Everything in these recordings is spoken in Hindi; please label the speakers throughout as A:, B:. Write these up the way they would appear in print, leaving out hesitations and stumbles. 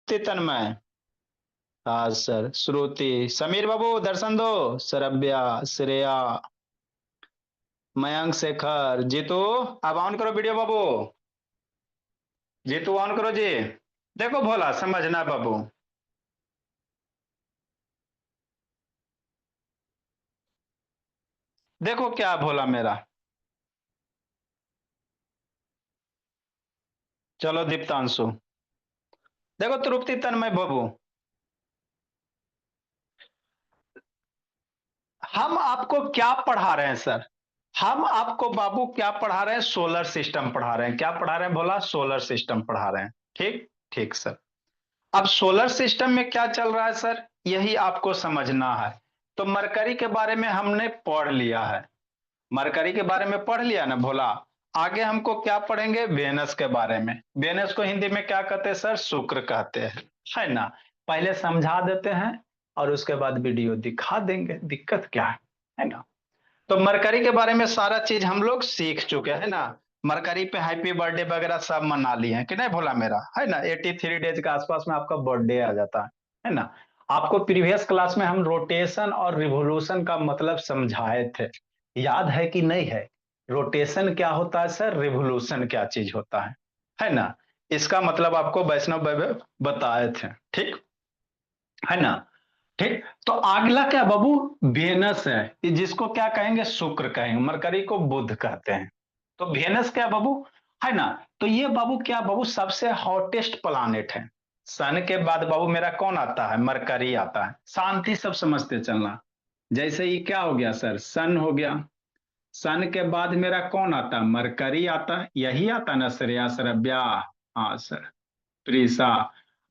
A: तन्मय। हाँ सर, श्रुति, समीर बाबू दर्शन दो। सरब्या, श्रेया, मयंक, शेखर, जीतू। अब ऑन करो वीडियो बाबू। जीतू ऑन करो जी। देखो भोला, समझना बाबू। देखो क्या भोला मेरा। चलो दीप्तांशु। देखो तृप्ति तन्मय बाबू। हम आपको क्या पढ़ा रहे हैं सर? हम आपको बाबू क्या पढ़ा रहे हैं? सोलर सिस्टम पढ़ा रहे हैं। क्या पढ़ा रहे हैं भोला? सोलर सिस्टम पढ़ा रहे हैं। ठीक ठीक सर। अब सोलर सिस्टम में क्या चल रहा है सर, यही आपको समझना है। तो मरकरी के बारे में हमने पढ़ लिया है। मरकरी के बारे में पढ़ लिया ना भोला। आगे हमको क्या पढ़ेंगे? वेनस के बारे में। वेनस को हिंदी में क्या कहते हैं सर? शुक्र कहते हैं, है ना। पहले समझा देते हैं और उसके बाद वीडियो दिखा देंगे, दिक्कत क्या है ना। तो मरकरी के बारे में सारा चीज हम लोग सीख चुके हैं ना। मरकरी पे हैप्पी बर्थडे वगैरह सब मना लिए हैं कि नहीं भोला मेरा, है ना। 83 डेज के आसपास में आपका बर्थडे आ जाता है ना। आपको प्रीवियस क्लास में हम रोटेशन और रिवोल्यूशन का मतलब समझाए थे, याद है कि नहीं है? रोटेशन क्या होता है सर, रिवोल्यूशन क्या चीज होता है ना। इसका मतलब आपको वैष्णव वैभव बताए थे, ठीक है ना। ठीक। तो अगला क्या बाबू? वेनस है, जिसको क्या कहेंगे? शुक्र कहेंगे। मरकरी को बुध कहते हैं। तो वेनस क्या बाबू, है ना। तो ये बाबू क्या बाबू, सबसे हॉटेस्ट प्लानेट है। सन के बाद बाबू मेरा कौन आता है? मरकरी आता है। शांति सब समझते चलना। जैसे ये क्या हो गया सर, सन हो गया। सन के बाद मेरा कौन आता है? मरकरी आता है। यही आता है ना श्रेया, श्रव्या। हाँ सर। प्रीसा।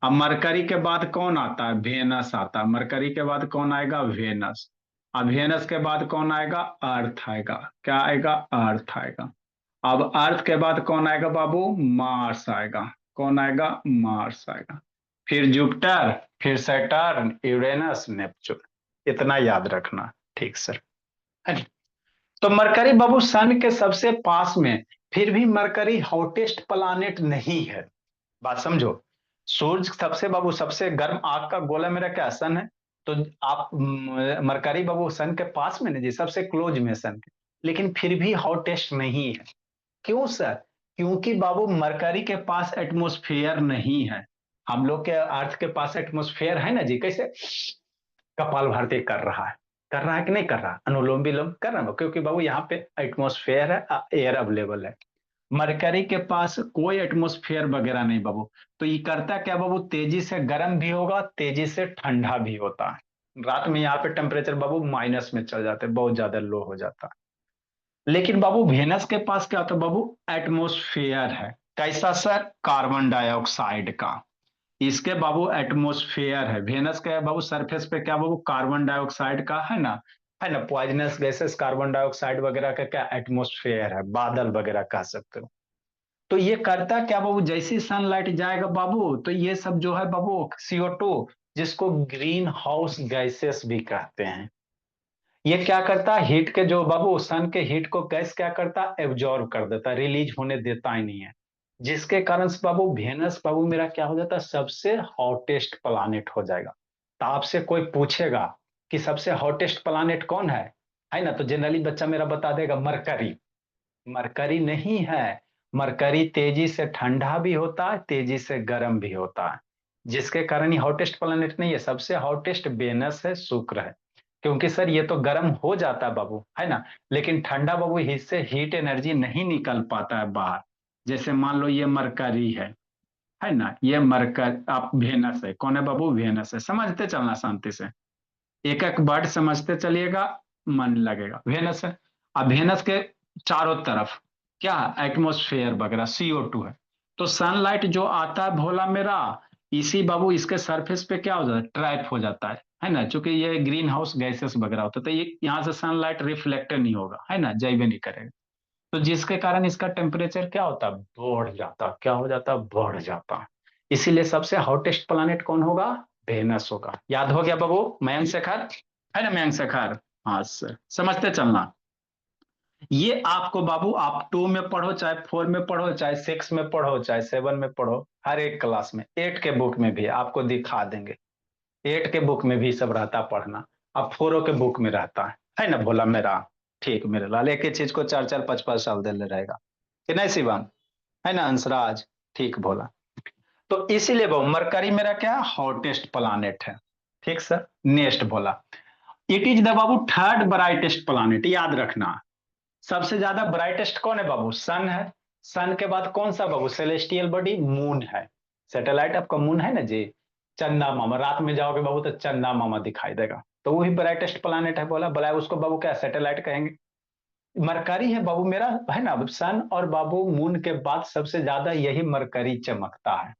A: अब मरकरी के बाद कौन आता है? वेनस आता है। मरकरी के बाद कौन आएगा? वेनस। अब वेनस के बाद कौन आएगा? अर्थ आएगा। क्या आएगा? अर्थ आएगा। अब अर्थ के बाद कौन आएगा बाबू? मार्स आएगा। कौन आएगा? मार्स आएगा। फिर जुपिटर, फिर सैटर्न, यूरेनस, नेपच्यून। इतना याद रखना। ठीक सर। तो मरकरी बाबू सन के सबसे पास में, फिर भी मरकरी हॉटेस्ट प्लानेट नहीं है। बात समझो। सूरज सबसे बाबू सबसे गर्म आग का गोला मेरा क्या? सन है। तो आप मरकरी बाबू सन के पास में नहीं जी, सबसे क्लोज में सन के। लेकिन फिर भी हॉटेस्ट नहीं है। क्यों सर? क्योंकि बाबू मरकरी के पास एटमॉस्फेयर नहीं है। हम लोग के अर्थ के पास एटमॉस्फेयर है ना जी। कैसे? कपाल भारती कर रहा है कि नहीं कर रहा? अनुलोम विलोम कर रहा है, क्योंकि बाबू यहाँ पे एटमॉस्फेयर है, एयर अवेलेबल है। मरकरी के पास कोई एटमॉस्फेयर वगैरह नहीं बाबू। तो ये करता क्या बाबू? तेजी से गर्म भी होगा, तेजी से ठंडा भी होता है। रात में यहाँ पे टेम्परेचर बाबू माइनस में चल जाते हैं, बहुत ज्यादा लो हो जाता है। लेकिन बाबू वेनस के पास क्या होता है बाबू? एटमॉस्फेयर है। कैसा सर? कार्बन डाइऑक्साइड का। इसके बाबू एटमॉस्फेयर है। वेनस का है बाबू सरफेस पे क्या बाबू? कार्बन डाइऑक्साइड का, है ना। पॉइजनस गैसेस, कार्बन डाइऑक्साइड वगैरह का क्या? एटमॉस्फेयर है, बादल वगैरह कह सकते हो। तो ये करता क्या बाबू? जैसी सनलाइट जाएगा बाबू, तो ये सब जो है बाबू CO2, जिसको ग्रीन हाउस गैसेस भी कहते हैं, ये क्या करता है? हीट के जो बाबू सन के हीट को गैस क्या करता है? एब्जॉर्ब कर देता है, रिलीज होने देता ही नहीं है। जिसके कारण से बाबू वेनस बाबू मेरा क्या हो जाता है? सबसे हॉटेस्ट प्लानेट हो जाएगा। तो आपसे कोई पूछेगा कि सबसे हॉटेस्ट प्लानेट कौन है ना, तो जनरली बच्चा मेरा बता देगा मरकरी। मरकरी नहीं है। मरकरी तेजी से ठंडा भी होता है, तेजी से गर्म भी होता है। जिसके कारण ये हॉटेस्ट प्लेनेट नहीं है। सबसे हॉटेस्ट वेनस है, शुक्र है। क्योंकि सर ये तो गर्म हो जाता है बाबू, है ना। लेकिन ठंडा बाबू इससे हीट एनर्जी नहीं निकल पाता है बाहर। जैसे मान लो ये मरकरी है ना। ये मरकर आप वेनस है। कौन है बाबू? वेनस है। समझते चलना शांति से, एक एक वर्ड समझते चलिएगा, मन लगेगा। वेनस है। अब वेनस के चारों तरफ क्या है? एटमोस्फेयर वगैरह, CO2 है। तो सनलाइट जो आता है भोला मेरा, इसी बाबू इसके सरफेस पे क्या हो जाता है? ट्रैप हो जाता है ना। चूंकि ये ग्रीन हाउस गैसेस वगैरह होता है, तो ये यहाँ से सनलाइट रिफ्लेक्ट नहीं होगा, है ना, जाइबे नहीं करेगा। तो जिसके कारण इसका टेम्परेचर क्या होता है? बढ़ जाता। क्या हो जाता? बढ़ जाता। इसीलिए सबसे हॉटेस्ट प्लानेट कौन होगा? वेनस होगा। याद हो गया बाबू? मयंक शेखर, है ना, मयंक शेखर। हाँ सर, समझते चलना। ये आपको बाबू आप 2 में पढ़ो, चाहे 4 में पढ़ो, चाहे 6 में पढ़ो, चाहे 7 में पढ़ो, हर एक क्लास में 8 के बुक में भी आपको दिखा देंगे। 8 के बुक में भी सब रहता पढ़ना, अब 4 के बुक में रहता है ना भोला मेरा। ठीक मेरे लाल, एक ही चीज को 4-4 5-5 साल दे ले रहेगा कि नहीं शिवम, है ना अंशराज। ठीक बोला। तो इसीलिए वो मरकरी मेरा क्या हॉटेस्ट प्लानेट है। ठीक सर, नेक्स्ट बोला it is the Babu third brightest planet, याद रखना। सबसे ज्यादा ब्राइटेस्ट कौन है बाबू, सन है। सन के बाद कौन सा बाबू सेलेस्टियल बॉडी, मून है। सैटेलाइट आपका मून है ना जी। चंदा मामा, रात में जाओगे बाबू तो चंदा मामा दिखाई देगा, तो वही ब्राइटेस्ट प्लानेट है। बोला बोला उसको बाबू क्या सैटेलाइट कहेंगे। मरकरी है बाबू मेरा, है ना। सन और बाबू मून के बाद सबसे ज्यादा यही मरकरी चमकता है।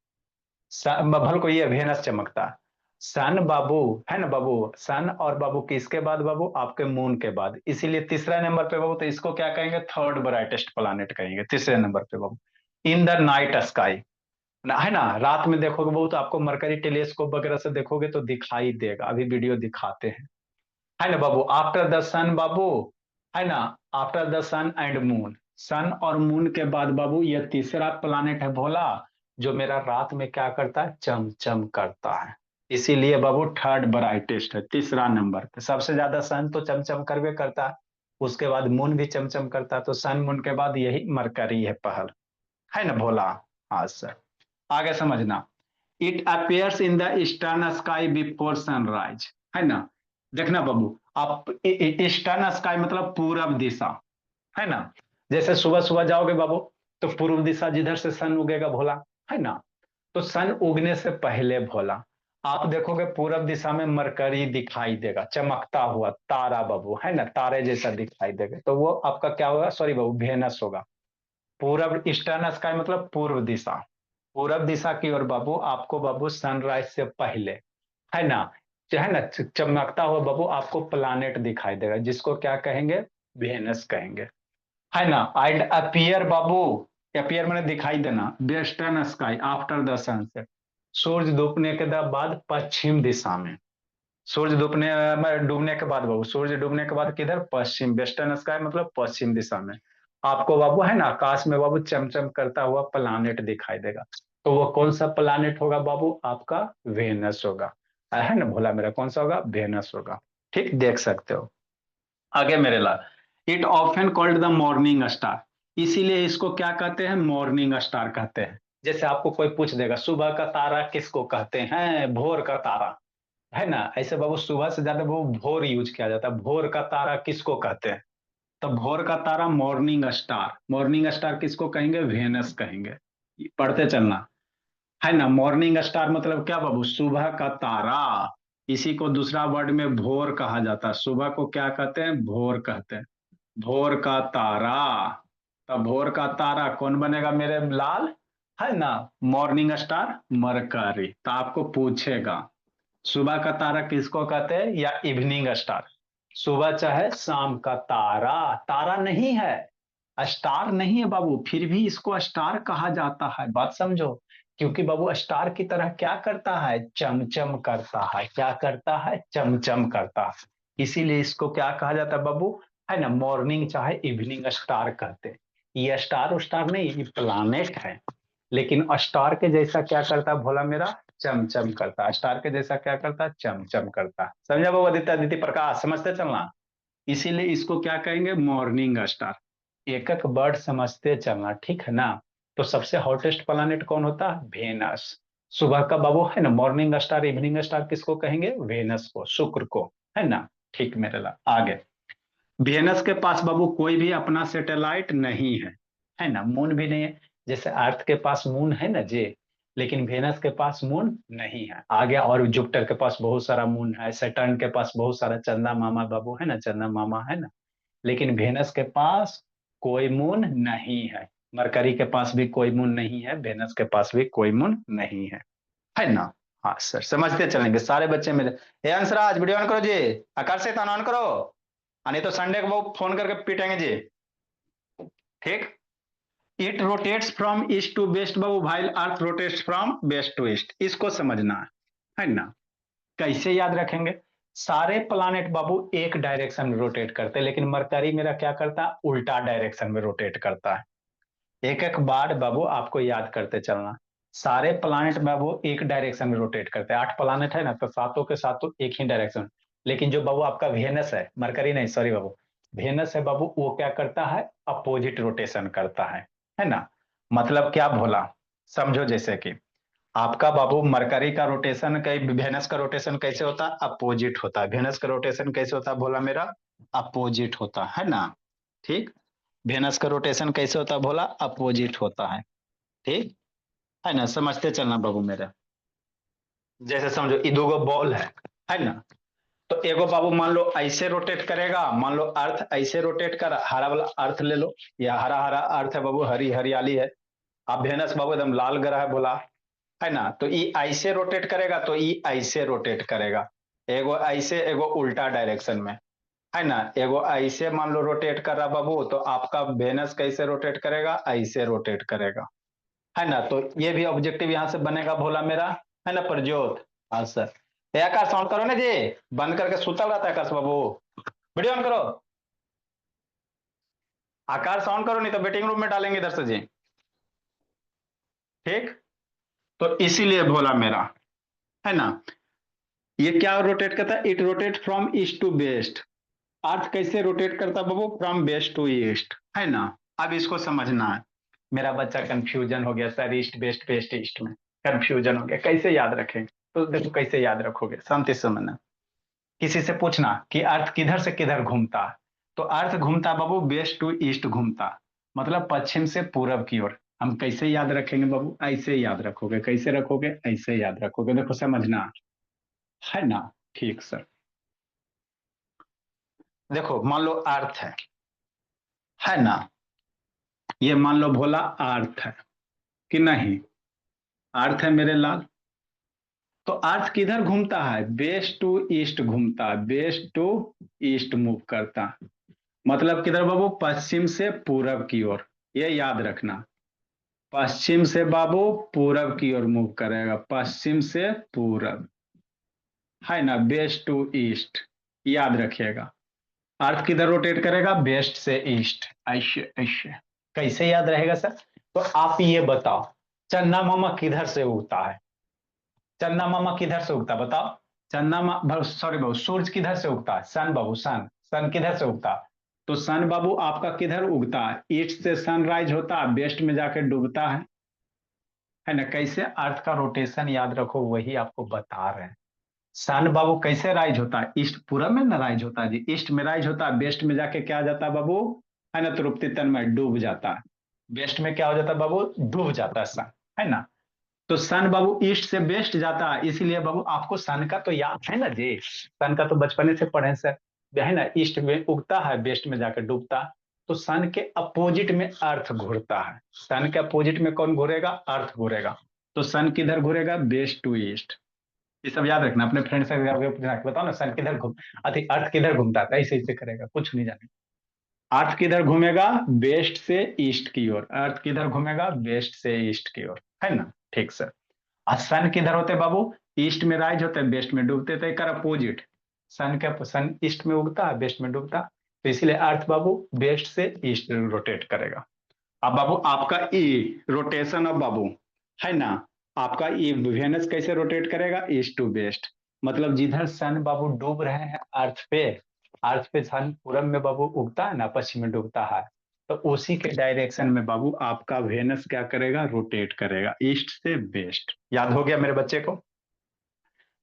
A: भल को ये वेनस चमकता है। सन बाबू, है ना बाबू, सन और बाबू किसके बाद बाबू, आपके मून के बाद, इसीलिए तीसरा नंबर पे बाबू। तो इसको क्या कहेंगे, थर्ड ब्राइटेस्ट प्लानेट कहेंगे तीसरे नंबर पे बाबू। इन द नाइट स्काई, है ना। रात में देखोगे बाबू तो आपको मरकरी टेलीस्कोप वगैरह से देखोगे तो दिखाई देगा, अभी वीडियो दिखाते हैं, है ना बाबू। आफ्टर द सन बाबू, है ना, after the sun and moon, sun और मून के बाद बाबू ये तीसरा प्लानेट है भोला, जो मेरा रात में क्या करता है, चमचम करता है। इसीलिए बाबू थर्ड ब्राइटेस्ट है, तीसरा नंबर पे। सबसे ज्यादा सन तो चमचम करवे करता है, उसके बाद मून भी चमचम करता है, तो सन मून के बाद यही मरकरी है पहल, है ना भोला। हाँ सर, आगे समझना। It appears in the eastern sky before sunrise, है ना। देखना बाबू, आप ईस्टर्न स्काई मतलब पूरब दिशा, है ना। जैसे सुबह सुबह जाओगे बाबू तो पूर्व दिशा जिधर से सन उगेगा भोला, है ना। तो सन उगने से पहले भोला आप देखोगे पूरब दिशा में मरकरी दिखाई देगा, चमकता हुआ तारा बाबू, है ना, तारे जैसा दिखाई देगा, तो वो आपका क्या होगा, सॉरी बाबू, वेनस होगा। पूरब ईस्टर्न स्काई मतलब पूर्व दिशा, पूरब दिशा की ओर बाबू आपको बाबू सनराइज से पहले, है ना, है ना, चमकता हुआ बाबू आपको प्लानेट दिखाई देगा, जिसको क्या कहेंगे, वेनस कहेंगे, है ना। एंड अपीयर बाबू, अपीयर मैंने दिखाई देना, western sky after the sunset, सूरज डूबने के बाद पश्चिम दिशा में। सूरज डूबने के बाद बाबू, सूरज डूबने के बाद किधर, पश्चिम, वेस्टर्न स्काई मतलब पश्चिम दिशा में आपको बाबू, है ना, आकाश में बाबू चमचम करता हुआ प्लानेट दिखाई देगा। तो वो कौन सा प्लानेट होगा बाबू, आपका वेनस होगा, है ना भोला मेरा, कौन सा होगा, वेनस होगा। ठीक, देख सकते हो। आगे मेरे लाल, it often called the morning star, इसीलिए इसको क्या कहते हैं, मॉर्निंग स्टार कहते हैं। जैसे आपको कोई पूछ देगा सुबह का तारा किसको कहते हैं, भोर का तारा, है ना। ऐसे बाबू सुबह से ज्यादा वो भोर यूज किया जाता है, भोर का तारा किसको कहते हैं, तो भोर का तारा मॉर्निंग स्टार, मॉर्निंग स्टार किसको कहेंगे, वेनस कहेंगे। पढ़ते चलना, है ना। मॉर्निंग स्टार मतलब क्या बाबू, सुबह का तारा। इसी को दूसरा वर्ड में भोर कहा जाता है, सुबह को क्या कहते हैं, भोर कहते हैं। भोर का तारा, तो भोर का तारा कौन बनेगा मेरे लाल, है ना, मॉर्निंग स्टार मरकरी। तो आपको पूछेगा सुबह का तारा किसको कहते हैं, या इवनिंग स्टार, सुबह चाहे शाम का तारा, तारा नहीं है, स्टार नहीं है बाबू, फिर भी इसको स्टार कहा जाता है, बात समझो। क्योंकि बाबू स्टार की तरह क्या करता है, चमचम करता है, क्या करता है, चमचम करता है। इसीलिए इसको क्या कहा जाता है बाबू, है ना, मॉर्निंग चाहे इवनिंग स्टार कहते हैं। ये स्टार स्टार नहीं, ये प्लानेट है, लेकिन स्टार के जैसा क्या करता है भोला मेरा, चमचम करता है। स्टार के जैसा क्या करता है, चमचम करता है। समझा बाबू, आदित्य आदित्य प्रकाश, समझते चलना। इसीलिए इसको क्या कहेंगे, मॉर्निंग स्टार। एक एक वर्ड समझते चलना, ठीक है ना। तो सबसे हॉटेस्ट प्लानेट कौन होता है, वेनस। सुबह का बाबू, है ना, मॉर्निंग स्टार इवनिंग स्टार किसको कहेंगे, वेनस को, शुक्र को, है ना। ठीक मेरे ला आगे, वेनस के पास बाबू कोई भी अपना सैटेलाइट नहीं है ना, मून भी नहीं है। जैसे अर्थ के पास मून है ना जी, लेकिन वेनस के पास मून नहीं है। आगे और जुपिटर के पास बहुत सारा मून है, सैटर्न के पास बहुत सारा चंदा मामा बाबू, है ना, चंदा मामा, है ना। लेकिन वेनस के पास कोई मून नहीं है, मरकरी के पास भी कोई मून नहीं है, वेनस के पास भी कोई मून नहीं है ना। हाँ सर, समझते चलेंगे सारे बच्चे मेरे। हे अंशराज वीडियो ऑन करो जी, आकाश से ऑन करो, नहीं तो संडे को वो फोन करके पीटेंगे जी। ठीक, it rotates from east to west बाबू, भाई earth rotates from west to east, इसको समझना है ना। कैसे याद रखेंगे, सारे प्लानेट बाबू एक डायरेक्शन में रोटेट करते हैं, लेकिन मरकरी मेरा क्या करता है, उल्टा डायरेक्शन में रोटेट करता है। एक एक बार बाबू आपको याद करते चलना। सारे प्लानेट बाबू एक डायरेक्शन में रोटेट करते हैं, 8 प्लानेट है ना, तो सातों के सातों एक ही डायरेक्शन। लेकिन जो बाबू आपका वेनस है, मरकरी नहीं, सॉरी बाबू, वेनस है बाबू, वो क्या करता है, अपोजिट रोटेशन करता है ना। मतलब क्या भोला, समझो जैसे कि आपका बाबू मरकरी का रोटेशन, कई वेनस का रोटेशन कैसे होता है, अपोजिट होता है। वेनस का रोटेशन कैसे होता है भोला मेरा, अपोजिट होता है ना। ठीक, वेनस का रोटेशन कैसे होता है भोला, अपोजिट होता है। ठीक है ना, समझते चलना बाबू मेरा। जैसे समझो ये दो बॉल है ना। तो एगो बाबू मान लो ऐसे रोटेट करेगा, मान लो अर्थ ऐसे रोटेट कर, हरा वाला अर्थ ले लो, या हरा हरा अर्थ है बाबू, हरी हरियाली है। अब वेनस बाबू एकदम लाल ग्रह है बोला, है ना। तो ये ऐसे रोटेट करेगा, तो ये ऐसे रोटेट करेगा, एगो ऐसे एगो उल्टा डायरेक्शन में, है ना। एगो ऐसे मान लो रोटेट कर रहा बाबू, तो आपका वेनस कैसे रोटेट करेगा, ऐसे रोटेट करेगा, है ना। तो ये भी ऑब्जेक्टिव यहां से बनेगा भोला मेरा, है ना प्रज्योत। हाँ सर। ये आकाश साउंड करो ना जी, बंद करके सुतल रहता है आकाश बाबू, वीडियो ऑन करो। आकाश साउंड करो, नहीं तो वेटिंग रूम में डालेंगे इधर से जी। ठीक, तो इसीलिए भोला मेरा, है ना, ये क्या रोटेट करता है, it rotate from east to west. Earth कैसे रोटेट करता है बाबू, फ्रॉम वेस्ट टू ईस्ट, है ना। अब इसको समझना है। मेरा बच्चा कंफ्यूजन हो गया sir, east west west east में कंफ्यूजन हो गया, कैसे याद रखेंगे। तो देखो कैसे याद रखोगे, शांति से समझना। किसी से पूछना कि अर्थ किधर से किधर घूमता है, तो अर्थ घूमता बाबू वेस्ट टू ईस्ट घूमता, मतलब पश्चिम से पूरब की ओर। हम कैसे याद रखेंगे बाबू, ऐसे याद रखोगे, कैसे रखोगे, ऐसे याद रखोगे, देखो समझना, है ना। ठीक सर। देखो मान लो अर्थ है ना, ये मान लो भोला अर्थ है कि नहीं, अर्थ है मेरे लाल। तो अर्थ किधर घूमता है, वेस्ट टू ईस्ट घूमता है, वेस्ट टू ईस्ट मूव करता है। मतलब किधर बाबू, पश्चिम से पूरब की ओर, ये याद रखना। पश्चिम से बाबू पूरब की ओर मूव करेगा, पश्चिम से पूरब, है ना, वेस्ट टू ईस्ट, याद रखिएगा। अर्थ किधर रोटेट करेगा, वेस्ट से ईस्ट, ऐसे ऐसे। कैसे याद रहेगा सर, तो आप ये बताओ, चंदा मामा किधर से उगता है, चंदा मामा किधर से उगता है बताओ। चंदा मामा, सॉरी बाबू, सूरज किधर से उगता है, सन बाबू, सन, सन किधर से उगता है। तो सन बाबू आपका किधर उगता है, ईस्ट से सनराइज होता है, वेस्ट में जाके डूबता है ना। कैसे अर्थ का रोटेशन याद रखो, वही आपको बता रहे हैं। सन बाबू कैसे राइज होता है, ईस्ट पूरब में ना राइज होता है जी, ईस्ट में राइज होता है, वेस्ट में जाके क्या जाता है बाबू, है ना, तृप्ति तन में डूब जाता है। वेस्ट में क्या हो जाता है बाबू, डूब जाता है सन, है ना। तो सन बाबू ईस्ट से वेस्ट जाता है, इसीलिए बाबू आपको सन का तो याद है ना जी, सन का तो बचपने से पढ़े सर, है ना। ईस्ट में उगता है, वेस्ट में जाकर डूबता है। तो सन के अपोजिट में अर्थ घूरता है, सन के अपोजिट में कौन घूरेगा, अर्थ घूरेगा। तो सन किधर घूरेगा, वेस्ट टू ईस्ट। ये सब याद रखना, अपने फ्रेंड से बताओ ना, सन किधर घूम, अति अर्थ किधर घूमता है, ऐसे ऐसे करेगा, कुछ नहीं जाने। अर्थ किधर घूमेगा, वेस्ट से ईस्ट की ओर, अर्थ किधर घूमेगा, वेस्ट से ईस्ट की ओर, है ना। ठीक सर। और सन किधर होते बाबू, ईस्ट में राइज होते हैं, वेस्ट में डूबते थे, कर अपोजिट। सन का, सन ईस्ट में उगता है, वेस्ट में डूबता, तो इसलिए अर्थ बाबू वेस्ट से ईस्ट रोटेट करेगा। अब बाबू आपका ई रोटेशन, अब बाबू, है ना, आपका ई वेनस कैसे रोटेट करेगा, ईस्ट टू वेस्ट। मतलब जिधर सन बाबू डूब रहे हैं अर्थ पे, अर्थ पे सन पूरब में बाबू उगता है ना, पश्चिम में डूबता है। तो उसी के डायरेक्शन में बाबू आपका वेनस क्या करेगा, रोटेट करेगा, ईस्ट से वेस्ट। याद हो गया मेरे बच्चे को।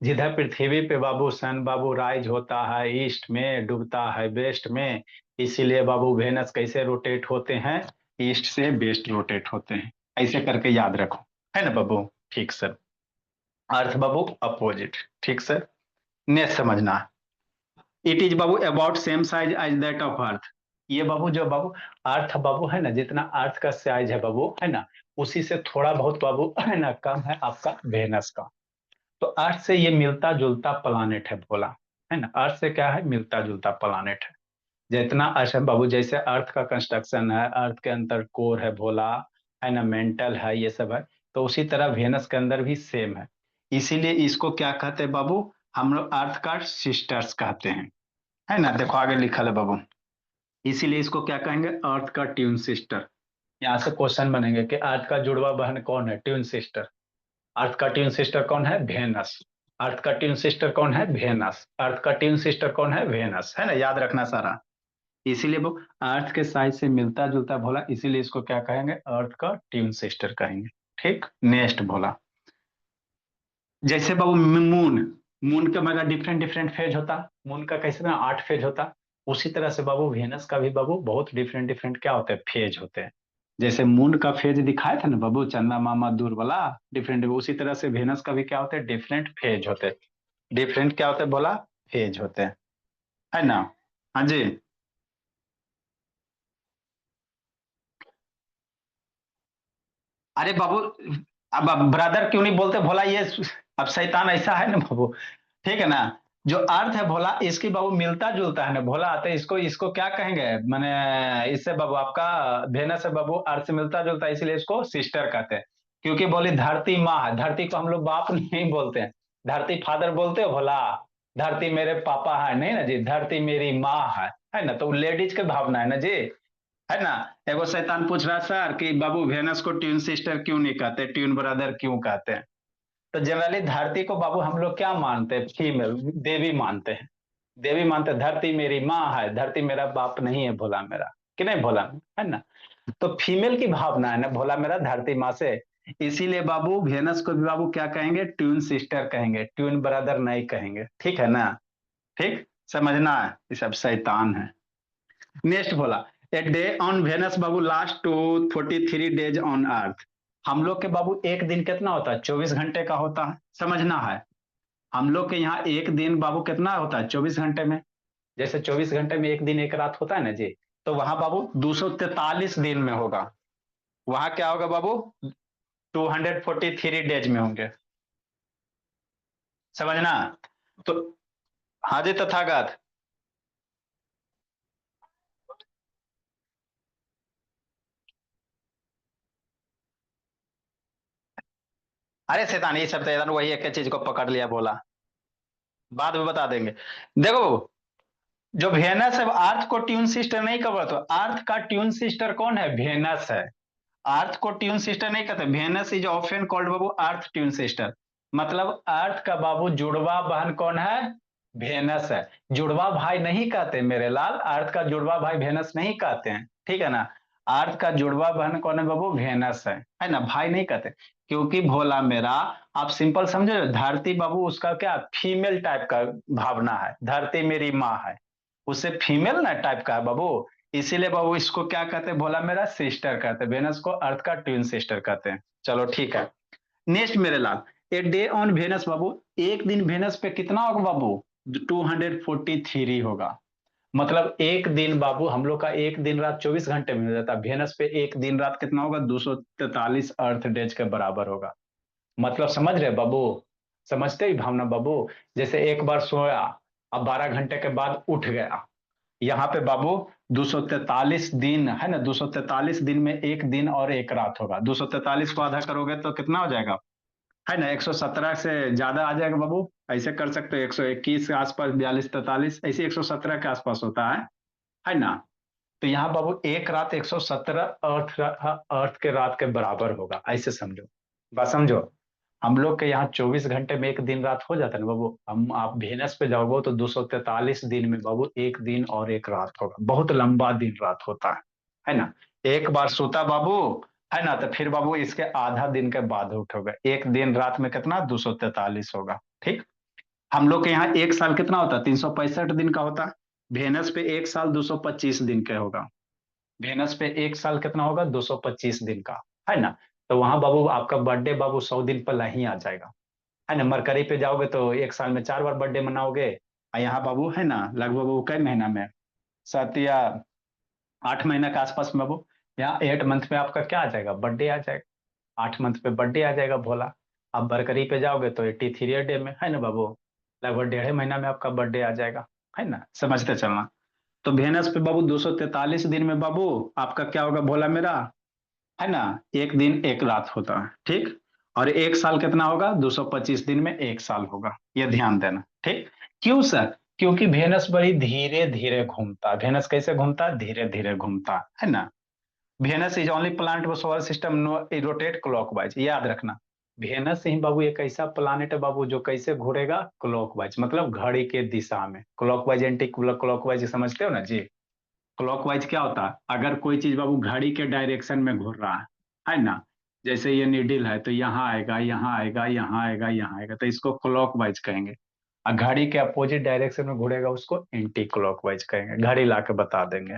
A: जिधर पृथ्वी पे बाबू सन बाबू राइज होता है ईस्ट में, डूबता है वेस्ट में, इसीलिए बाबू वेनस कैसे रोटेट होते हैं, ईस्ट से वेस्ट रोटेट होते हैं। ऐसे करके याद रखो, है ना बाबू। ठीक सर। अर्थ बाबू अपोजिट। ठीक सर। नेक्स्ट समझना, इट इज बाबू about same size as that of earth. ये बाबू जो बाबू अर्थ बाबू है ना, जितना अर्थ का साइज है बाबू, है ना, उसी से थोड़ा बहुत बाबू है ना कम है आपका वेनस का। तो अर्थ से ये मिलता जुलता प्लानेट है बोला, है ना, अर्थ से क्या है, मिलता जुलता प्लानेट है। जितना अच्छा बाबू, जैसे अर्थ का कंस्ट्रक्शन है, अर्थ के अंदर कोर है भोला, है ना, मेंटल है, ये सब है। तो उसी तरह वेनस के अंदर भी सेम है। इसीलिए इसको क्या कहते हैं बाबू, हम लोग अर्थ का सिस्टर्स कहते हैं, है ना। देखो आगे लिखा है बाबू, इसीलिए इसको क्या कहेंगे, अर्थ का ट्यून सिस्टर। यहाँ से क्वेश्चन बनेंगे कि अर्थ का जुड़वा बहन कौन है, ट्यून सिस्टर। अर्थ का ट्यून सिस्टर कौन है, वेनस। अर्थ का ट्यून सिस्टर कौन है, वेनस। अर्थ का ट्यून सिस्टर कौन है, वेनस, है ना, याद रखना सारा। इसीलिए वो अर्थ के साइज से मिलता जुलता भोला, इसीलिए इसको क्या कहेंगे, अर्थ का ट्यून सिस्टर कहेंगे। ठीक, नेक्स्ट भोला, जैसे बाबू मून, मून का मगर डिफरेंट डिफरेंट फेज होता, मून का कैसे ना 8 फेज होता, उसी तरह से बाबू वेनस का भी बाबू बहुत डिफरेंट डिफरेंट क्या होते हैं, फेज होते हैं। जैसे मून का फेज दिखाया था ना बाबू, चंदा मामा दूर वाला, डिफरेंट, उसी तरह से वेनस का भी क्या होते हैं, डिफरेंट फेज होते हैं। डिफरेंट क्या होते हैं बोला, फेज होते हैं, है ना। हाँ जी। अरे बाबू, अब ब्रदर क्यों नहीं बोलते भोला, ये अब शैतान ऐसा है ना बाबू, ठीक है ना। जो अर्थ है भोला, इसकी बाबू मिलता जुलता है ना भोला, तो इसको इसको क्या कहेंगे, मैंने इससे बाबू आपका वेनस से बाबू अर्थ से मिलता जुलता है, इसलिए इसको सिस्टर कहते हैं। क्योंकि बोली धरती माँ है, धरती को हम लोग बाप नहीं बोलते हैं, धरती फादर बोलते हो भोला, धरती मेरे पापा है नहीं ना जी, धरती मेरी माँ है ना, तो लेडीज के भावना है ना जी, है ना। एगो शैतान पूछ रहा सर कि बाबू वेनस को ट्यून सिस्टर क्यों नहीं कहते, ट्यून ब्रदर क्यों कहते हैं। तो जनरली धरती को बाबू हम लोग क्या मानते हैं, फीमेल देवी मानते हैं, देवी मानते हैं, धरती मेरी माँ है, धरती मेरा बाप नहीं है भोला मेरा, कि नहीं भोला, है ना। तो फीमेल की भावना है ना भोला मेरा धरती माँ से, इसीलिए बाबू वेनस को भी बाबू क्या कहेंगे, ट्यून सिस्टर कहेंगे, ट्यून ब्रदर नहीं कहेंगे, ठीक है ना। ठीक, समझना है, ये सब शैतान है। नेक्स्ट बोला, ए डे ऑन वेनस बाबू last two 43 days on earth. हम लोग के बाबू एक दिन कितना होता है, 24 घंटे का होता है, समझना है। हम लोग के यहाँ एक दिन बाबू कितना होता है, 24 घंटे में। जैसे 24 घंटे में एक दिन एक रात होता है ना जी, तो वहां बाबू 243 दिन में होगा। वहां क्या होगा बाबू, 243 डेज में होंगे, समझना। तो हाँ जी तथागत। अरे शैतान, ये सब तो वही एक चीज को पकड़ लिया बोला, बाद में बता देंगे। देखो, जो वेनस है अर्थ को ट्यून सिस्टर नहीं कर, तो अर्थ का ट्यून सिस्टर कौन है, वेनस है। अर्थ को ट्यून सिस्टर नहीं कहते, वेनस इज ऑफन कॉल्ड बाबू अर्थ ट्यून सिस्टर। मतलब अर्थ का बाबू जुड़वा बहन कौन है, वेनस है। जुड़वा भाई नहीं कहते मेरे लाल, अर्थ का जुड़वा भाई वेनस नहीं कहते हैं, ठीक है ना। अर्थ का जुड़वा बहन कौन है बाबू, वेनस है ना, भाई नहीं कहते। क्योंकि भोला मेरा, आप सिंपल समझे, धरती बाबू उसका क्या फीमेल टाइप का भावना है, धरती मेरी माँ है, उससे फीमेल ना टाइप का है बाबू, इसीलिए बाबू इसको क्या कहते हैं भोला मेरा, सिस्टर कहते हैं, वेनस को अर्थ का ट्विन सिस्टर कहते हैं। चलो ठीक है। नेक्स्ट मेरे लाल, ए डे ऑन वेनस बाबू, एक दिन वेनस पे कितना होगा बाबू, 243 होगा। मतलब एक दिन बाबू हम लोग का एक दिन रात 24 घंटे में हो जाता है, वेनस पे एक दिन रात कितना होगा, 243 अर्थ डेज के बराबर होगा। मतलब समझ रहे बाबू, समझते ही भावना बाबू। जैसे एक बार सोया, अब 12 घंटे के बाद उठ गया, यहाँ पे बाबू 243 दिन है ना, 243 दिन में एक दिन और एक रात होगा, 243 को आधा करोगे तो कितना हो जाएगा, है ना, 117 से ज्यादा आ जाएगा बाबू। ऐसे कर सकते हो, 121 के आसपास, 42 43 ऐसे 117 के आसपास होता है ना। तो यहाँ बाबू एक रात 117 अर्थ के रात के बराबर होगा, ऐसे समझो, बस समझो। हम लोग के यहाँ 24 घंटे में एक दिन रात हो जाता है ना बाबू, हम आप वेनस पे जाओगे तो 243 दिन में बाबू एक दिन और एक रात होगा, बहुत लंबा दिन रात होता है ना। एक बार सोता बाबू, है ना, तो फिर बाबू इसके आधा दिन के बाद उठोगे, एक दिन रात में कितना, 243 होगा, ठीक। हम लोग के यहाँ एक साल कितना होता है, 365 दिन का होता है। वेनस पे एक साल 225 दिन का होगा। वेनस पे एक साल कितना होगा, 225 दिन का, है ना। तो वहां बाबू आपका बर्थडे बाबू 100 दिन पहले ही आ जाएगा, है ना। मरकरी पे जाओगे तो एक साल में 4 बार बर्थडे मनाओगे, और यहाँ बाबू है ना, लगभग बाबू कई महीना में, 7 या 8 महीना के आसपास में बाबू, यहाँ 8 मंथ में आपका क्या आ जाएगा, बर्थडे आ जाएगा। 8 मंथ पे बर्थडे आ जाएगा भोला। आप बरकरी पे जाओगे तो 83 डे में, है ना बाबू, लगभग 1.5 महीना में आपका बर्थडे आ जाएगा, है ना, समझते चलना। तो वेनस पे बाबू 243 दिन में बाबू आपका क्या होगा भोला मेरा, है ना, एक दिन एक रात होता है, ठीक। और एक साल कितना होगा, 225 दिन में एक साल होगा, ये ध्यान देना, ठीक। क्यों सर? क्योंकि वेनस बड़ी धीरे धीरे घूमता है। वेनस कैसे घूमता है? धीरे धीरे घूमता है ना। Venus is only planet of solar system no rotate clockwise, याद रखना। वेनस ही बाबू एक ऐसा प्लानिट है बाबू जो कैसे घूरेगा? क्लॉकवाइज, मतलब घड़ी के दिशा में। क्लॉकवाइज एंटी क्लॉकवाइज समझते हो ना जी। क्लॉकवाइज क्या होता है? अगर कोई चीज बाबू घड़ी के डायरेक्शन में घूर रहा है ना, जैसे ये नीडल है तो यहाँ आएगा, यहाँ आएगा, यहाँ आएगा, यहाँ आएगा, तो इसको क्लॉकवाइज कहेंगे। और घड़ी के अपोजिट डायरेक्शन में घूरेगा उसको एंटी क्लॉकवाइज कहेंगे। घड़ी ला के बता देंगे,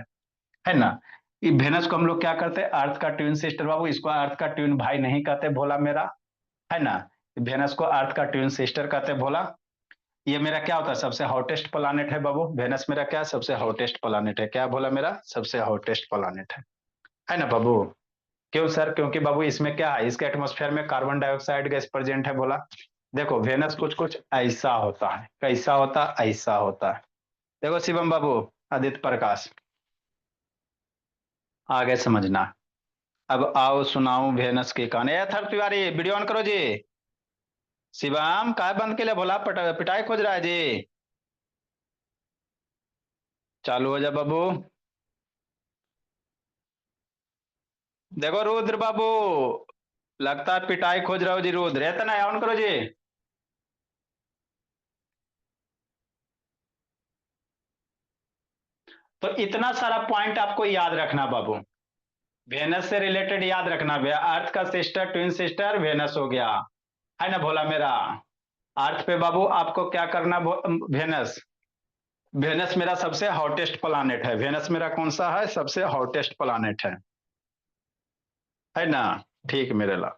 A: है ना। ये वेनस को हम लोग क्या करते हैं? अर्थ का ट्विन सिस्टर बाबू, इसको अर्थ का ट्विन भाई नहीं कहते भोला मेरा, है ना। वेनस को अर्थ का ट्विन सिस्टर कहते हैं भोला। ये मेरा क्या होता है? सबसे हॉटेस्ट प्लानेट है बाबू। वेनस मेरा क्या? सबसे हॉटेस्ट प्लानेट है। क्या बोला? मेरा सबसे हॉटेस्ट प्लानेट है ना बाबू। क्यों सर? क्योंकि बाबू इसमें क्या है? इसके एटमॉस्फेयर में कार्बन डाइऑक्साइड गैस प्रेजेंट है बोला। देखो वेनस कुछ कुछ ऐसा होता है। कैसा होता? ऐसा होता है। देखो शिवम बाबू, आदित्य प्रकाश, आगे समझना। अब आओ सुनाऊं वेनस की कहानी। थर तिवारी वीडियो ऑन करो जी। शिवम काय बंद के लिए बोला? पिटाई खोज रहा है जी। चालू हो जा बाबू। देखो रुद्र बाबू, लगता है पिटाई खोज रहे हो जी। रुद्र रहता ना, ऑन करो जी। तो इतना सारा पॉइंट आपको याद रखना बाबू। वेनस से रिलेटेड याद रखना। अर्थ का सिस्टर, ट्विन सिस्टर वेनस हो गया, है ना भोला मेरा। अर्थ पे बाबू आपको क्या करना? वेनस, वेनस मेरा सबसे हॉटेस्ट प्लानेट है। वेनस मेरा कौन सा है? सबसे हॉटेस्ट प्लानेट है ना। ठीक मेरे ला,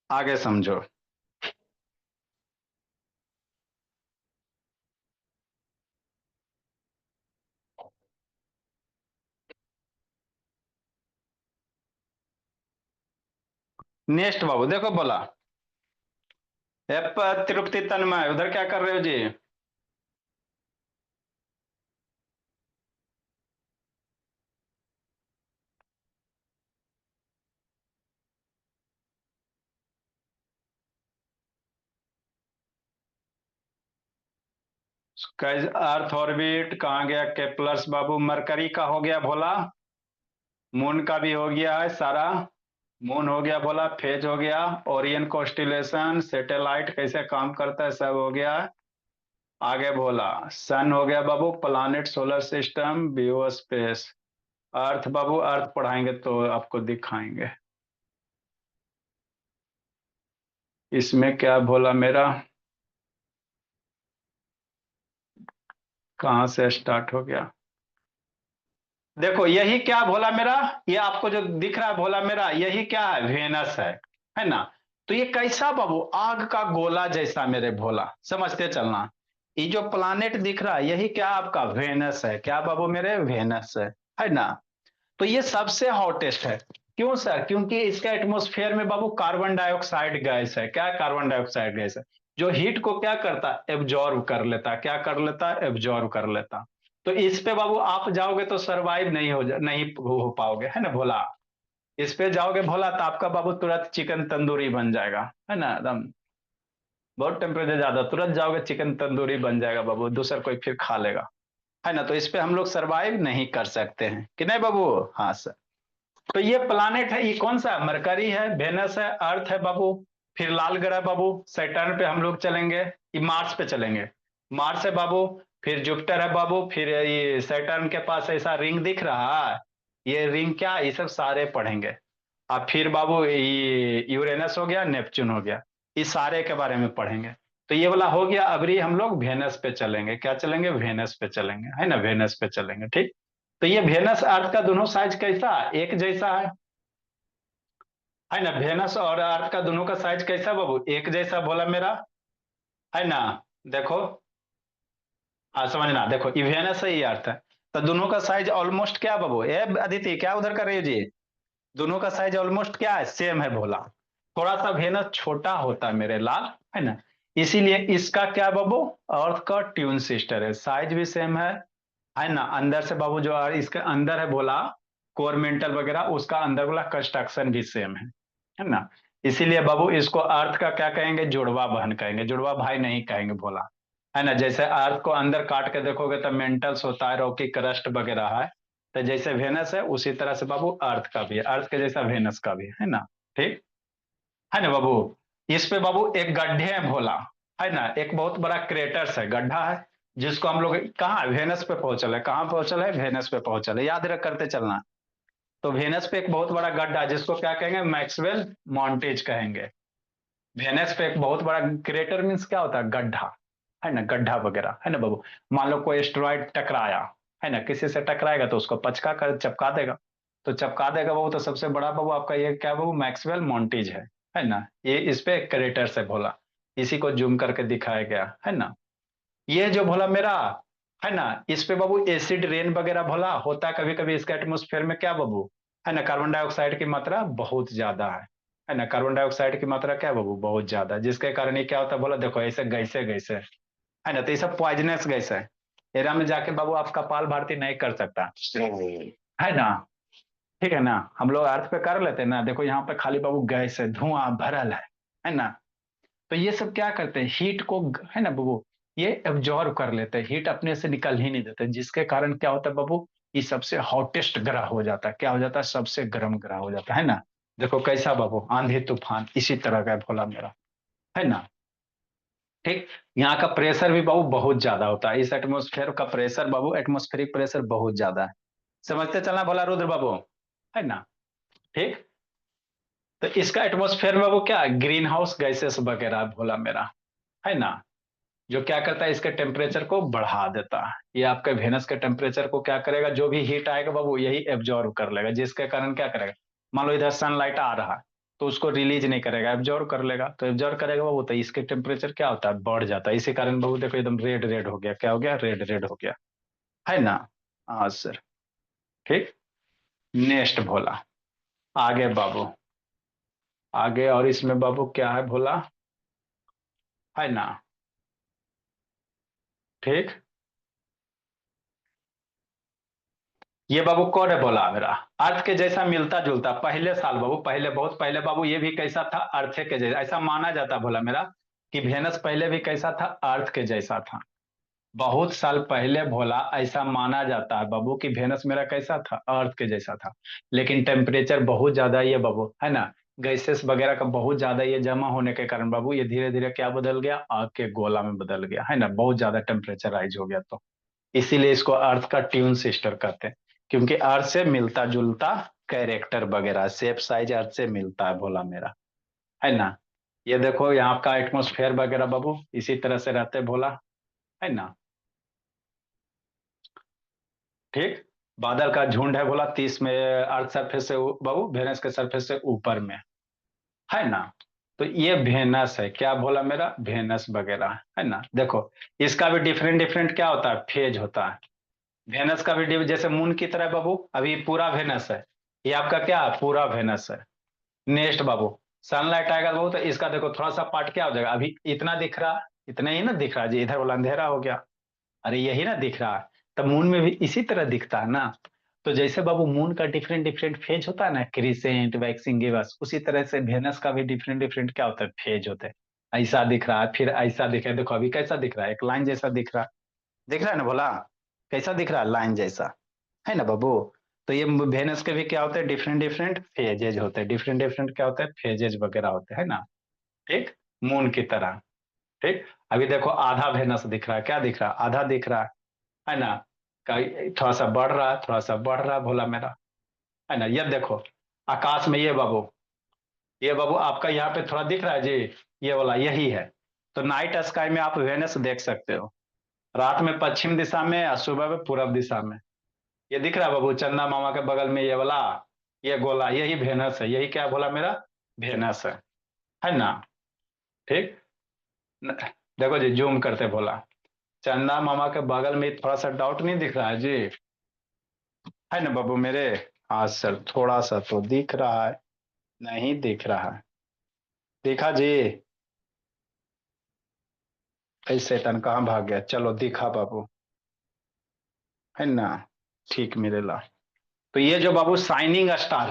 A: आगे समझो। नेक्स्ट बाबू देखो बोला, तिरुपति तन्मय उधर क्या कर रहे हो जी? अर्थ ऑर्बिट कहाँ गया? केपलर्स बाबू। मरकरी का हो गया भोला। मून का भी हो गया है सारा। मून हो गया भोला, फेज हो गया, ओरियन कॉन्स्टिलेशन, सैटेलाइट कैसे काम करता है सब हो गया। आगे भोला, सन हो गया बाबू, प्लानिट, सोलर सिस्टम, बियो स्पेस। अर्थ बाबू, अर्थ पढ़ाएंगे तो आपको दिखाएंगे। इसमें क्या भोला मेरा, कहाँ से स्टार्ट हो गया? देखो यही क्या भोला मेरा, ये आपको जो दिख रहा है भोला मेरा, यही क्या है? वेनस है ना। तो ये कैसा बाबू? आग का गोला जैसा मेरे भोला, समझते चलना। ये जो प्लानेट दिख रहा है यही क्या आपका? वेनस है। क्या बाबू मेरे? वेनस है ना। तो ये सबसे हॉटेस्ट है। क्यों सर? क्योंकि इसका एटमॉस्फेयर में बाबू कार्बन डाइऑक्साइड गैस है। क्या? कार्बन डाइऑक्साइड गैस है, जो हीट को क्या करता है? एब्जॉर्ब कर लेता। क्या कर लेता? एब्जॉर्ब कर लेता। तो इस पे बाबू आप जाओगे तो सरवाइव नहीं हो पाओगे, है ना भोला। इस पे जाओगे भोला तो आपका बाबू तुरंत चिकन तंदूरी बन जाएगा, है ना एकदम। बहुत टेम्परेचर ज्यादा, तुरंत जाओगे चिकन तंदूरी बन जाएगा बाबू, दूसरा कोई फिर खा लेगा, है ना। तो इस पे हम लोग सरवाइव नहीं कर सकते हैं कि नहीं बाबू। हाँ सर। तो ये प्लानेट है, ये कौन सा? मरकरी है, वेनस है, अर्थ है बाबू। फिर लाल ग्रह बाबू सैटर्न पे हम लोग चलेंगे, ये मार्स पे चलेंगे। मार्स है बाबू, फिर जुपिटर है बाबू, फिर ये सैटर्न के पास ऐसा रिंग दिख रहा है, ये रिंग क्या, ये सब सारे पढ़ेंगे। अब फिर बाबू ये यूरेनस हो गया, नेपच्यून हो गया, इस सारे के बारे में पढ़ेंगे। तो ये वाला हो गया। अभी हम लोग वेनस पे चलेंगे। क्या चलेंगे? वेनस पे चलेंगे, है ना। वेनस पे चलेंगे, ठीक। तो ये वेनस अर्थ का दोनों साइज कैसा? एक जैसा है ना। वेनस और अर्थ का दोनों का साइज कैसा बाबू? एक जैसा बोला मेरा, है ना। देखो, हाँ समझना। देखो ये वेनस है, ये अर्थ है, तो दोनों का साइज ऑलमोस्ट क्या बाबू? ए अदिति क्या उधर कर रही है जी? दोनों का साइज ऑलमोस्ट क्या है? सेम है भोला। थोड़ा सा वेनस छोटा होता है मेरे लाल, है ना। इसीलिए इसका क्या बाबू? अर्थ का ट्यून सिस्टर है, साइज भी सेम है ना। अंदर से बाबू जो इसके अंदर है बोला, कोर मेंटल वगैरह, उसका अंदर वाला कंस्ट्रक्शन भी सेम है ना। इसीलिए बाबू इसको अर्थ का क्या कहेंगे, जुड़वा बहन कहेंगे, जुड़वा भाई नहीं कहेंगे भोला, है ना। जैसे अर्थ को अंदर काट के देखोगे तो मेंटल्स होता है, रॉकी क्रस्ट वगैरह है, तो जैसे वेनस है उसी तरह से बाबू अर्थ का भी है, अर्थ के जैसा वेनस का भी है ना। ठीक है ना बाबू। इस पे बाबू एक गड्ढे हैं भोला, है ना, एक बहुत बड़ा क्रेटर्स है, गड्ढा है, जिसको हम लोग कहाँ वेनस पे पहुंचल है, कहाँ पहुंचल है, वेनस पे पहुंचल है, याद रख करते चलना। तो वेनस पे एक बहुत बड़ा गड्ढा है, जिसको क्या कहेंगे, मैक्सवेल मॉन्टेज कहेंगे। वेनस पे एक बहुत बड़ा क्रेटर मीन्स क्या होता है, गड्ढा, है ना, गड्ढा वगैरह, है ना बाबू। मान लो कोई एस्टेरॉइड टकराया, है ना, किसी से टकराएगा तो उसको पचका कर चपका देगा, तो चपका देगा बाबू, तो सबसे बड़ा बाबू आपका ये क्या बाबू, मैक्सवेल मॉन्टेज है ना। ये इस पे क्रेटर से भोला, इसी को जूम करके दिखाया गया है ना। ये जो भोला मेरा, है ना, इस पे बाबू एसिड रेन वगैरह भोला होता है कभी कभी इसके एटमोस्फेयर में, क्या बाबू, है ना, कार्बन डाइऑक्साइड की मात्रा बहुत ज्यादा है ना, कार्बन डाइऑक्साइड की मात्रा क्या बाबू, बहुत ज्यादा, जिसके कारण ये क्या होता है बोला, देखो ऐसे गैसे गैसे, है ना, तो ये सब पॉइजनस गैस है, एरा में जाके बाबू आप कपाल भारती नहीं कर सकता, है ना। ठीक है ना, हम लोग अर्थ पे कर लेते हैं ना, देखो यहाँ पे खाली बाबू गैस है, धुआं भरल है ना। तो ये सब क्या करते हैं, हीट को, है ना बाबू, ये एब्जॉर्ब कर लेते हैं, हीट अपने से निकल ही नहीं देते, जिसके कारण क्या होता है बाबू, ये सबसे हॉटेस्ट ग्रह हो जाता है, क्या हो जाता है, सबसे गर्म ग्रह हो जाता है ना। देखो कैसा बाबू, आंधी तूफान इसी तरह का है भोला मेरा, है ना। ठीक, यहाँ का प्रेशर भी बाबू बहुत ज्यादा होता है, इस एटमोस्फेयर का प्रेशर बाबू, एटमोस्फेरिक प्रेशर बहुत ज्यादा है, समझते चलना भोला रुद्र बाबू, है ना। ठीक, तो इसका एटमोस्फेयर बाबू क्या, ग्रीन हाउस गैसेस वगैरह भोला मेरा, है ना, जो क्या करता है, इसके टेम्परेचर को बढ़ा देता है, ये आपके वेनस के टेम्परेचर को क्या करेगा, जो भी हीट आएगा बाबू यही एब्जॉर्व कर लेगा, जिसके कारण क्या करेगा, मान लो इधर सनलाइट आ रहा है तो उसको रिलीज नहीं करेगा, एब्जॉर्व कर लेगा, तो एब्जॉर्व करेगा बाबू, तो इसके टेम्परेचर क्या होता है, बढ़ जाता है, इसी कारण बाबू देखो एकदम रेड रेड हो गया, क्या हो गया, रेड रेड हो गया, है ना। हाँ सर। ठीक, नेक्स्ट भोला, आगे बाबू, आगे और इसमें बाबू क्या है भोला, है ना। ठीक, ये बाबू कौन है बोला मेरा, अर्थ के जैसा मिलता जुलता, पहले साल बाबू, पहले बहुत पहले बाबू ये भी कैसा था, अर्थ के जैसा, ऐसा माना जाता बोला मेरा, कि वेनस पहले भी कैसा था, अर्थ के जैसा था, बहुत साल पहले भोला ऐसा माना जाता है बाबू कि वेनस मेरा कैसा था, अर्थ के जैसा था, लेकिन टेम्परेचर बहुत ज्यादा ये बाबू, है ना, गैसेस वगैरह का बहुत ज्यादा ये जमा होने के कारण बाबू ये धीरे धीरे क्या बदल गया, आग के गोला में बदल गया, है ना, बहुत ज्यादा टेम्परेचर राइज हो गया, तो इसीलिए इसको अर्थ का ट्यून सिस्टर कहते हैं, क्योंकि अर्थ से मिलता जुलता कैरेक्टर वगैरह, शेप साइज अर्थ से मिलता है भोला मेरा, है ना। ये देखो यहाँ का एटमोस्फेयर वगैरह बाबू इसी तरह से रहते भोला, है ना। ठीक, बादल का झुंड है बोला, 30 में अर्थ सरफेस से बाबू, वेनस के सरफेस से ऊपर में, है ना। तो ये वेनस है, क्या बोला मेरा, वेनस वगैरह, है ना। देखो इसका भी डिफरेंट डिफरेंट क्या होता है, फेज होता है, वेनस का भी जैसे मून की तरह बाबू, अभी पूरा वेनस है, ये आपका क्या पूरा वेनस है। नेक्स्ट बाबू, सनलाइट आएगा बाबू, तो इसका देखो थोड़ा सा पार्ट क्या हो जाएगा, अभी इतना दिख रहा, इतना ही ना दिख रहा जी, इधर वाला अंधेरा हो गया, अरे यही ना दिख रहा है, तब मून में भी इसी तरह दिखता है ना। तो जैसे बाबू मून का डिफरेंट डिफरेंट फेज होता है ना, क्रिसेंट वैक्सिंग गिबस, उसी तरह से वेनस का भी डिफरेंट डिफरेंट क्या होता है, फेज होते हैं, ऐसा दिख रहा है, फिर ऐसा दिख रहा है, देखो अभी कैसा दिख रहा है, एक लाइन जैसा दिख रहा है ना बोला, कैसा दिख रहा है, लाइन जैसा, है ना बाबू। तो ये वेनस के भी क्या होते हैं, डिफरेंट डिफरेंट फेजेज होते हैं, डिफरेंट डिफरेंट क्या होते हैं, फेजेज वगैरह होते हैं ना। ठीक, मून की तरह। ठीक, अभी देखो आधा वेनस दिख रहा है, क्या दिख रहा है, आधा दिख रहा है ना, थोड़ा सा बढ़ रहा है, थोड़ा सा बढ़ रहा है भोला मेरा, है ना। ये देखो आकाश में ये बाबू आपका यहाँ पे थोड़ा दिख रहा है जी, ये वाला यही है। तो नाइट स्काई में आप वेनस देख सकते हो, रात में पश्चिम दिशा में और सुबह में पूरब दिशा में, ये दिख रहा है बाबू, चंदा मामा के बगल में ये वाला, ये गोला, यही वेनस है, यही क्या बोला मेरा, वेनस है ना। ठीक, देखो जी जूम करते बोला, चंदा मामा के बगल में थोड़ा सा डाउट नहीं दिख रहा है जी, है ना बाबू मेरे। हाँ सर, थोड़ा सा तो दिख रहा है, नहीं दिख रहा है, दिखा जी, ऐसे टन कहाँ भाग गया, चलो दिखा बाबू, है ना। ठीक मेरे ला, तो ये जो बाबू शाइनिंग स्टार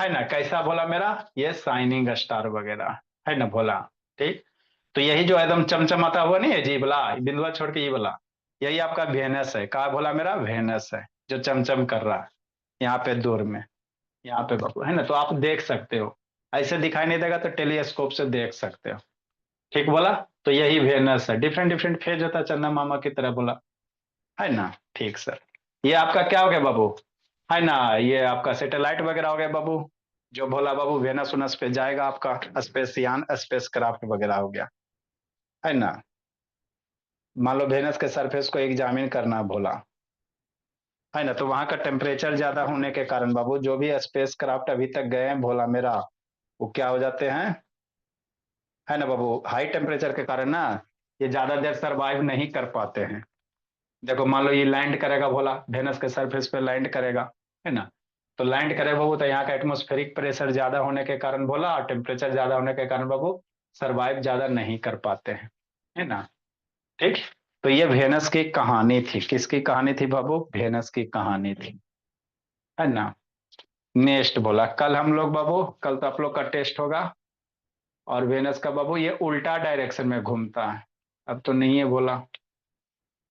A: है ना, कैसा भोला मेरा, ये शाइनिंग स्टार वगैरह, है ना भोला। ठीक, तो यही जो एकदम चमचमाता हुआ नहीं है जी भला, बिंदुआ छोड़ के ये वाला, यही आपका वेनस है। कहा भोला मेरा, वेनस है जो चमचम कर रहा है यहाँ पे दूर में, यहाँ पे बाबू, है ना। तो आप देख सकते हो, ऐसे दिखाई नहीं देगा तो टेलीस्कोप से देख सकते हो। ठीक बोला, तो यही वेनस है, डिफरेंट डिफरेंट फेज होता है चंदा मामा की तरह बोला, है ना। ठीक सर, ये आपका क्या हो गया बाबू, है ना, ये आपका सैटेलाइट वगैरह हो गया बाबू, जो भोला बाबू वेनस उनस पे जाएगा, आपका स्पेस यान स्पेस क्राफ्ट वगैरह हो गया, है ना। मान लो वेनस के सरफेस को एग्जामिन करना भोला, है ना, तो वहां का टेम्परेचर ज्यादा होने के कारण बाबू, जो भी स्पेस क्राफ्ट अभी तक गए हैं भोला मेरा, वो क्या हो जाते हैं, है ना बाबू, हाई टेम्परेचर के कारण ना, ये ज्यादा देर सरवाइव नहीं कर पाते हैं। देखो मान लो ये लैंड करेगा भोला, वेनस के सरफेस पे लैंड करेगा, है ना, तो लैंड करे बाबू, तो यहाँ का एटमोस्फेरिक प्रेशर ज्यादा होने के कारण भोला, और टेम्परेचर ज्यादा होने के कारण बाबू सरवाइव ज्यादा नहीं कर पाते हैं, है ना। ठीक, तो ये वेनस की कहानी थी, किसकी कहानी थी बाबू, वेनस की कहानी थी, है ना। नेक्स्ट बोला, कल हम लोग बाबू, कल तो आप लोग का टेस्ट होगा, और वेनस का बाबू ये उल्टा डायरेक्शन में घूमता है, अब तो नहीं है बोला,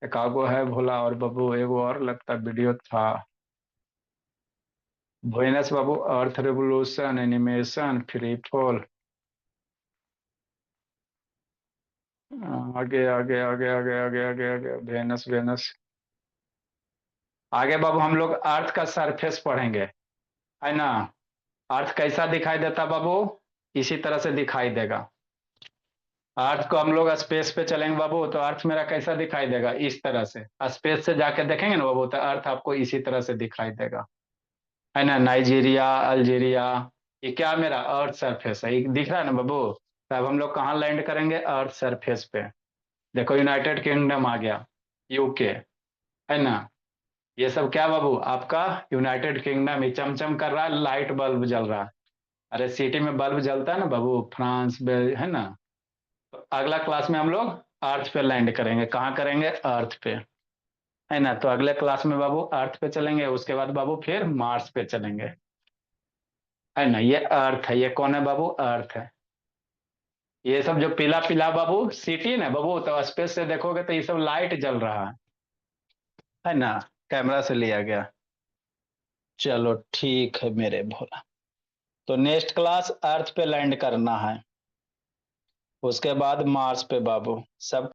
A: एकागो है भोला, और बाबू एगो और लगता वीडियो था, वेनस बाबू, अर्थ रेवोल्यूशन, एनिमेशन, फ्री फॉल, आगे आगे आगे आगे आगे आगे आगे, वेनस वेनस, आगे बाबू हम लोग अर्थ का सरफेस पढ़ेंगे, है ना। अर्थ कैसा दिखाई देता बाबू, इसी तरह से दिखाई देगा। अर्थ को हम लोग स्पेस पे चलेंगे बाबू, तो अर्थ मेरा कैसा दिखाई देगा, इस तरह से। स्पेस से जाके देखेंगे ना बाबू, तो अर्थ आपको इसी तरह से दिखाई देगा, है ना। नाइजीरिया, अल्जीरिया, ये क्या मेरा अर्थ सरफेस है, ये दिख रहा है ना बाबू। तो अब हम लोग कहाँ लैंड करेंगे, अर्थ सरफेस पे। देखो यूनाइटेड किंगडम आ गया, यूके, है ना। ये सब क्या बाबू आपका यूनाइटेड किंगडम, ये चमचम कर रहा है, लाइट बल्ब जल रहा है। अरे सिटी में बल्ब जलता है ना बाबू, फ्रांस है ना। तो अगला क्लास में हम लोग अर्थ पे लैंड करेंगे, कहाँ करेंगे, अर्थ पे, है ना। तो अगले क्लास में बाबू अर्थ पे चलेंगे, उसके बाद बाबू फिर मार्स पे चलेंगे, है ना। ये अर्थ है, ये कौन है बाबू, अर्थ है। ये सब जो पीला पीला बाबू सिटी ना बाबू, तो स्पेस से देखोगे तो ये सब लाइट जल रहा है ना, कैमरा से लिया गया। चलो ठीक है मेरे भोला, तो नेक्स्ट क्लास अर्थ पे लैंड करना है, उसके बाद मार्स पे बाबू सब